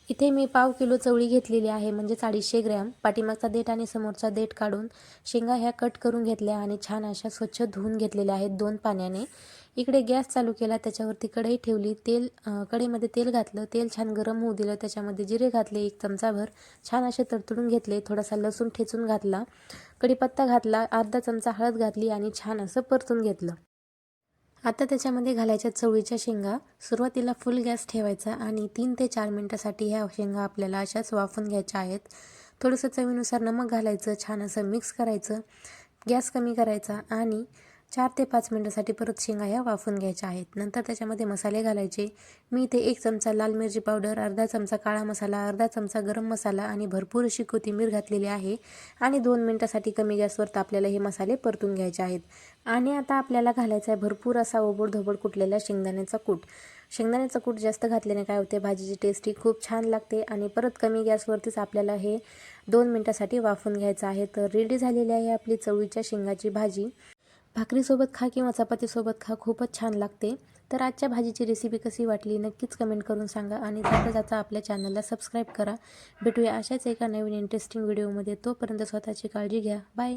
इथे मी पाव किलो चवळी घेतलेली आहे, म्हणजे 250 ग्रॅम. पाठीमागचा देठ आणि समोरचा देठ काढून शेंगा ह्या कट करून घेतल्या आणि छान अशा स्वच्छ धुवून घेतलेल्या आहेत 2 पाण्याने. इकडे गॅस चालू केला, त्याच्यावरती कढई ठेवली. कढईमध्ये तेल घातलं. तेल छान गरम होऊ दिलं. त्याच्यामध्ये जिरे घातले 1 चमचाभर. छान असे तडतडून घेतले. थोडासा लसूण ठेचून घातला. कढीपत्ता घातला. अर्धा चमचा हळद घातली आणि छान असं परतून घेतलं. आता त्याच्यामध्ये घालायच्या चवळीच्या शेंगा. सुरुवातीला फुल गॅस ठेवायचा आणि 3 ते 4 मिनिटासाठी ह्या शेंगा आपल्याला अशाच वाफून घ्यायच्या आहेत. थोडंसं चवीनुसार नमक घालायचं. छान असं मिक्स करायचं. गॅस कमी करायचा आणि 4 ते 5 मिनिटासाठी परत शेंगा ह्या वाफून घ्यायच्या आहेत. नंतर त्याच्यामध्ये मसाले घालायचे. मी इथे 1 चमचा लाल मिरची पावडर, अर्धा चमचा काळा मसाला, अर्धा चमचा गरम मसाला आणि भरपूर अशी कोथिंबीर घातलेली आहे आणि 2 मिनिटासाठी कमी गॅसवर आपल्याला हे मसाले परतून घ्यायचे आहेत. आणि आता आपल्याला घालायचा आहे भरपूर असा ओबड-धोबड कुटलेला शेंगदाण्याचा कूट. शेंगदाण्याचं कूट जास्त घातल्याने काय होते, भाजीची टेस्ट ही खूप छान लागते. आणि परत कमी गॅसवरतीच आपल्याला हे 2 मिनिटासाठी वाफून घ्यायचं आहे. तर रेडी झालेली आहे आपली चवळीच्या शेंगाची भाजी. भाकरीसोबत खा किंवा चपातीसोबत खा, खूपच छान लागते. तर आजच्या भाजीची रेसिपी कशी वाटली नक्कीच कमेंट करून सांगा आणि जाता आपल्या चॅनलला सबस्क्राईब करा. भेटूया अशाच एका नवीन इंटरेस्टिंग व्हिडिओमध्ये. तोपर्यंत स्वतःची काळजी घ्या. बाय.